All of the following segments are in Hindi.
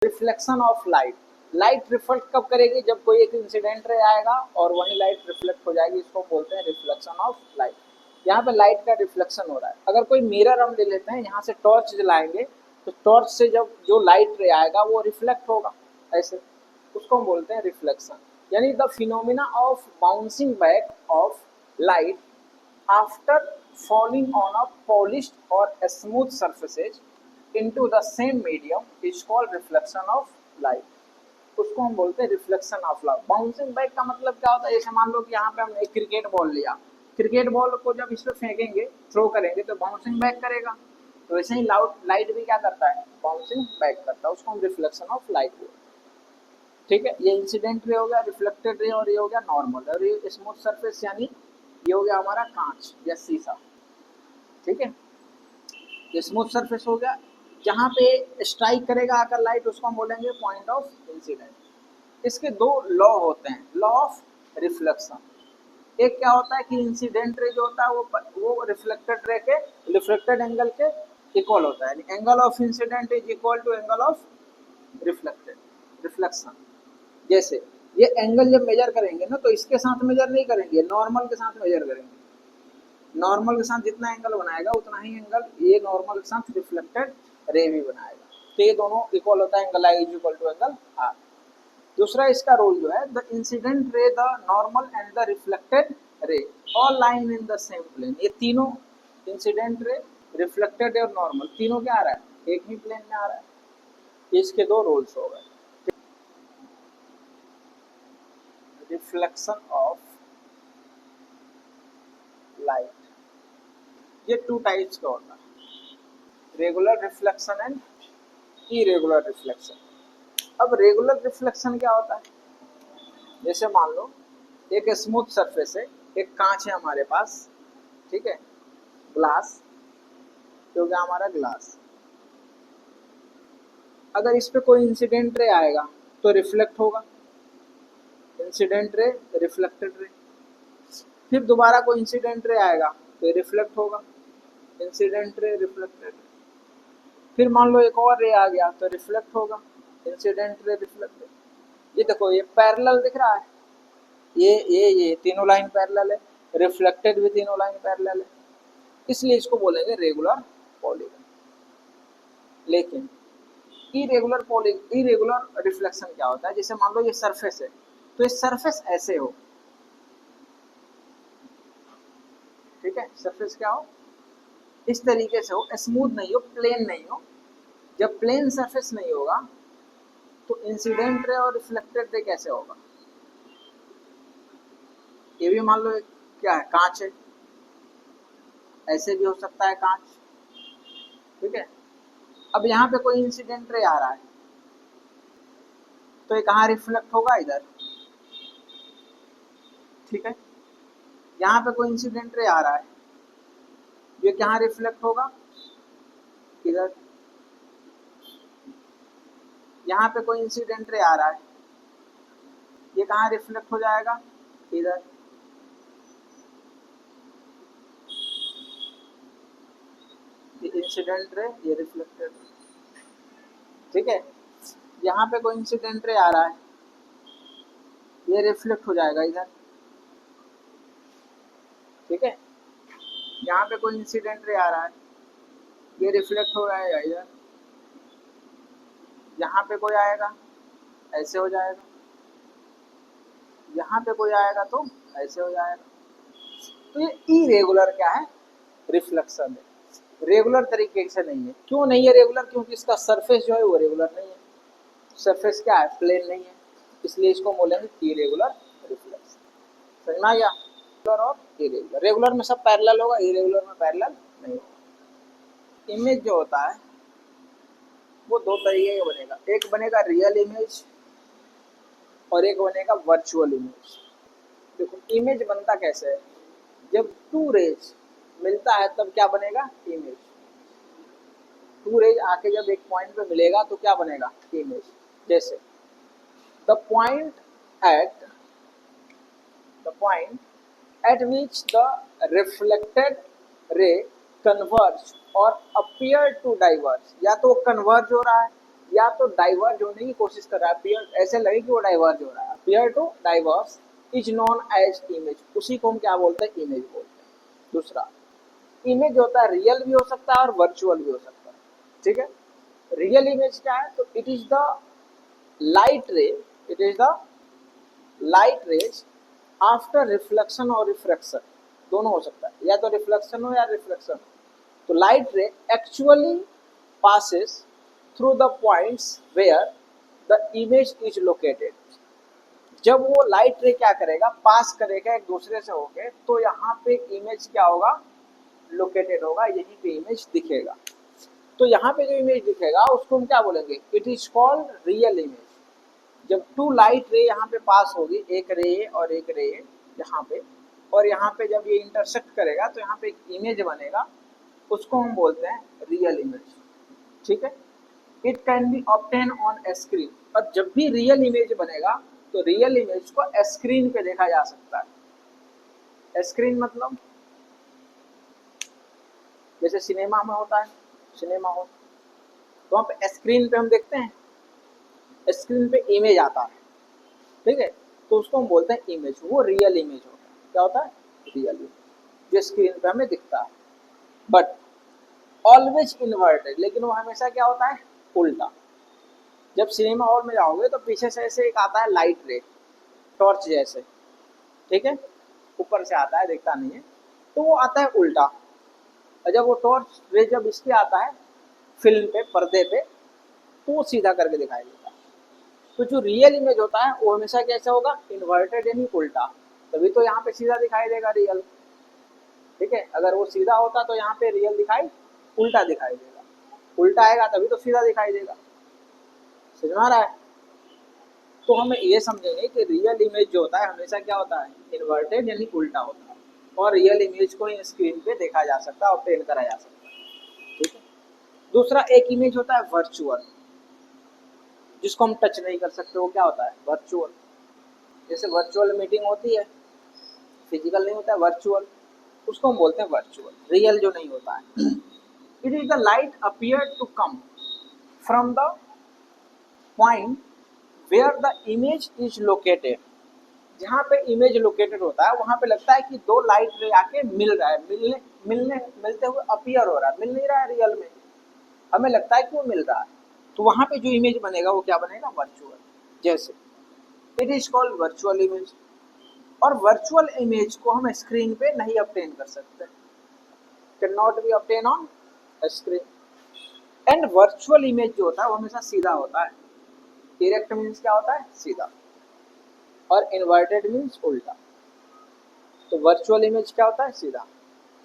Reflection of light, light reflect कब करेगी, जब कोई एक इंसिडेंट रे आएगा और वही लाइट रिफ्लेक्ट हो जाएगी, इसको बोलते हैं रिफ्लेक्शन ऑफ लाइट। यहाँ पे लाइट का रिफ्लेक्शन हो रहा है। अगर कोई मिरर हम ले लेते हैं, यहाँ से टॉर्च जलाएंगे तो टॉर्च से जब जो लाइट रे आएगा वो रिफ्लेक्ट होगा ऐसे, उसको हम बोलते हैं रिफ्लेक्शन। यानी the phenomena of bouncing back of light after falling on a polished और smooth surfaces into the same medium is called reflection of light, उसको हम बोलते हैं reflection of light. Bouncing back का मतलब क्या होता है, जैसे मान लो कि यहाँ पे हमने एक क्रिकेट बॉल लिया, क्रिकेट बॉल को जब इस पे फेंकेंगे, थ्रो करेंगे तो बाउंसिंग बैक करेगा, तो वैसे ही लाइट भी क्या करता है, बाउंसिंग बैक करता है, उसको हम रिफ्लेक्शन ऑफ लाइट बोलते हैं। ठीक है, ये इंसिडेंट रे हो गया, रिफ्लेक्टेड रे, और ये हो गया नॉर्मल, और ये स्मूथ सरफेस यानी ये हो गया हमारा कांच या शीशा। ठीक है, ये स्मूथ सरफेस हो गया, जहाँ पे स्ट्राइक करेगा आकर लाइट, उसको हम बोलेंगे पॉइंट ऑफ इंसिडेंट। इसके दो लॉ होते हैं, लॉ ऑफ रिफ्लेक्शन। एक क्या होता है कि इंसिडेंट रे जो होता है वो रिफ्लेक्टेड रे के रिफ्लेक्टेड एंगल के इक्वल होता है, यानी angle of incident is equal to angle of reflected reflection. जैसे ये एंगल जब मेजर करेंगे ना, तो इसके साथ मेजर नहीं करेंगे, नॉर्मल के साथ मेजर करेंगे। नॉर्मल के साथ जितना एंगल बनाएगा उतना ही एंगल ये नॉर्मल के साथ रिफ्लेक्टेड रे भी बनाएगा, तो ये दोनों इक्वल होता है, angle I is equal to angle R. दूसरा इसका रोल जो है, the incident ray, the normal and the reflected ray all line in the same plane. ये तीनों इंसिडेंट रे, रिफ्लेक्टेड और नॉर्मल, तीनों क्या आ रहा है, एक ही प्लेन में आ रहा है। इसके दो रोल्स हो गए, रिफ्लेक्शन ऑफ लाइट। ये टू टाइप्स का होता है, regular reflection and irregular reflection. अब रेगुलर रिफ्लेक्शन क्या होता है, जैसे मान लो एक स्मूथ सरफेस है, एक कांच है हमारे पास, ठीक है, ग्लास, जो क्या हमारा ग्लास, अगर इस पे कोई इंसिडेंट रे आएगा तो रिफ्लेक्ट होगा, इंसिडेंट रे, रिफ्लेक्टेड रे। फिर दोबारा कोई इंसिडेंट रे आएगा तो रिफ्लेक्ट होगा, इंसिडेंट रे, रिफ्लेक्टेड रे। फिर मान लो एक और रे आ गया तो रिफ्लेक्ट होगा, इंसिडेंट रे, रिफ्लेक्टेड। ये देखो, ये पैरेलल दिख रहा है, ये तीनों लाइन पैरेलल है, रिफ्लेक्टेड भी तीनों लाइन पैरेलल है, इसलिए इसको बोलेंगे रेगुलर पॉलीगन। लेकिन इरेगुलर रिफ्लेक्शन क्या होता है, जैसे मान लो ये सरफेस है, तो ये सरफेस ऐसे हो, ठीक है, सरफेस क्या हो, इस तरीके से हो, स्मूथ नहीं हो, प्लेन नहीं हो। जब प्लेन सरफेस नहीं होगा तो इंसिडेंट रे और रिफ्लेक्टेड रे कैसे होगा, ये भी मान लो क्या है, कांच है, ऐसे भी हो सकता है कांच, ठीक है। अब यहाँ पे कोई इंसिडेंट रे आ रहा है तो ये कहाँ रिफ्लेक्ट होगा, इधर, ठीक है। यहाँ पे कोई इंसिडेंट रे आ रहा है, ये कहाँ रिफ्लेक्ट होगा, इधर। यहाँ पे कोई इंसिडेंट रे आ रहा है, ये कहाँ रिफ्लेक्ट हो जाएगा, इधर। ये इंसिडेंट रे, ये रिफ्लेक्टेड, ठीक है। यहाँ पे कोई इंसिडेंट रे आ रहा है, ये रिफ्लेक्ट हो जाएगा इधर, ठीक है। यहाँ पे कोई इंसिडेंट रे आ रहा है, ये रिफ्लेक्ट हो जाएगा इधर। यहाँ पे कोई आएगा, ऐसे हो जाएगा, यहाँ पे कोई आएगा तो ऐसे हो जाएगा। तो ये इरेगुलर क्या है, रिफ्लेक्शन है, रेगुलर तरीके से नहीं है। क्यों नहीं है रेगुलर, क्योंकि इसका सरफेस जो है वो रेगुलर नहीं है, सरफेस क्या है, प्लेन नहीं है, इसलिए इसको बोलेंगे इरेगुलर रिफ्लेक्शन। समझ में आ गया, रेगुलर और इरेगुलर। रेगुलर में सब पैरेलल होगा, इरेगुलर में पैरेलल नहीं होगा। इमेज जो होता है वो दो तरीके का बनेगा, एक बनेगा रियल इमेज और एक बनेगा वर्चुअल इमेज। देखो इमेज बनता कैसे है, जब टू रेज मिलता है तब क्या बनेगा, इमेज। टू रेज आके जब एक पॉइंट पे मिलेगा तो क्या बनेगा, इमेज। जैसे the point eight which the reflected रे कन्वर्ज और अपीयर टू डाइवर्ज, या तो कन्वर्ज हो रहा है या तो डाइवर्ज होने की कोशिश कर रहा है, अपीयर ऐसे लगे कि वो डाइवर्ज हो रहा है, appear to diverge is known as image, उसी को हम क्या बोलते हैं, इमेज बोलते हैं। दूसरा इमेज होता है रियल भी हो सकता है और वर्चुअल भी हो सकता है, ठीक है। रियल इमेज क्या है, तो इट इज द लाइट रे, it is the light rays after reflection और रिफ्रैक्शन, दोनों हो सकता है, या तो रिफ्लेक्शन हो या रिफ्रैक्शन हो। तो लाइट रे actually passes through the points where the image is located। जब वो लाइट रे क्या करेगा, पास करेगा एक दूसरे से होके, तो यहाँ पे इमेज क्या होगा, लोकेटेड होगा, यहीं पे इमेज दिखेगा। तो यहाँ पे जो इमेज दिखेगा उसको हम क्या बोलेंगे, it is called real image. जब टू लाइट रे यहाँ पे पास होगी, एक रे और एक रे यहाँ पे, और यहाँ पे जब ये इंटरसेक्ट करेगा तो यहाँ पे एक इमेज बनेगा, उसको हम बोलते हैं रियल इमेज, ठीक है। It can be obtain on screen, और जब भी रियल इमेज बनेगा तो रियल इमेज को स्क्रीन पे देखा जा सकता है। स्क्रीन मतलब जैसे सिनेमा में होता है, सिनेमा हॉल, तो वहाँ पे स्क्रीन पे हम देखते हैं, स्क्रीन पे इमेज आता है, ठीक है, तो उसको हम बोलते हैं इमेज, वो रियल इमेज होता है। क्या होता है, रियल इमेज, जो स्क्रीन पे हमें दिखता है। बट ऑलवेज इन्वर्टेड, लेकिन वो हमेशा क्या होता है, उल्टा। जब सिनेमा हॉल में जाओगे तो पीछे से ऐसे एक आता है लाइट रे, टॉर्च जैसे, ठीक है, ऊपर से आता है, दिखता नहीं है, तो वो आता है उल्टा। और जब वो टॉर्च रे जब इसके आता है फिल्म पे, पर्दे पे, तो वो सीधा करके दिखाई देता है। तो जो रियल इमेज होता है वो हमेशा कैसा होगा, इन्वर्टेड यानी उल्टा, तभी तो यहाँ पे सीधा दिखाई देगा रियल, ठीक है। अगर वो सीधा होता तो यहाँ पे रियल दिखाई उल्टा दिखाई देगा, उल्टा आएगा तभी तो सीधा दिखाई देगा। समझ में आ रहा है। तो हमें ये समझेंगे कि रियल इमेज जो होता है हमेशा क्या होता है, इन्वर्टेड यानी उल्टा होता है, और रियल इमेज को ही स्क्रीन पे देखा जा सकता है, ऑब्टेन करा जा सकता है, ठीक है। दूसरा एक इमेज होता है वर्चुअल, जिसको हम टच नहीं कर सकते, वो क्या होता है, वर्चुअल। जैसे वर्चुअल मीटिंग होती है, फिजिकल नहीं होता है, वर्चुअल, उसको हम बोलते हैं वर्चुअल, रियल जो नहीं होता है। It is the light appear to come from the point where the image is located, जहाँ पे इमेज लोकेटेड होता है वहां पे लगता है कि दो लाइट रे आके मिल रहा है, मिलते हुए अपियर हो रहा है, मिल नहीं रहा है रियल में, हमें लगता है कि वो मिल रहा है, तो वहां पे जो इमेज बनेगा वो क्या बनेगा, वर्चुअल। जैसे it is called virtual image. और वर्चुअल इमेज को हम स्क्रीन पे नहीं ऑब्टेन कर सकते, can not be obtain on screen. And virtual image जो होता है वो हमेशा सीधा होता है, डायरेक्ट मीन्स क्या होता है, सीधा, और इन्वर्टेड मीन्स उल्टा। तो वर्चुअल इमेज क्या होता है, सीधा।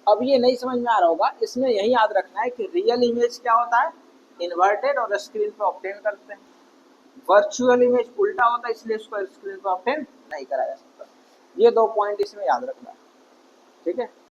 अब ये नहीं समझ में आ रहा होगा, इसमें यही याद रखना है कि रियल इमेज क्या होता है, इन्वर्टेड और स्क्रीन पे ऑब्टेन करते हैं। वर्चुअल इमेज उल्टा होता है, इसलिए इसको स्क्रीन पे ऑब्टेन नहीं करा जा सकता। ये दो पॉइंट इसमें याद रखना है, ठीक है।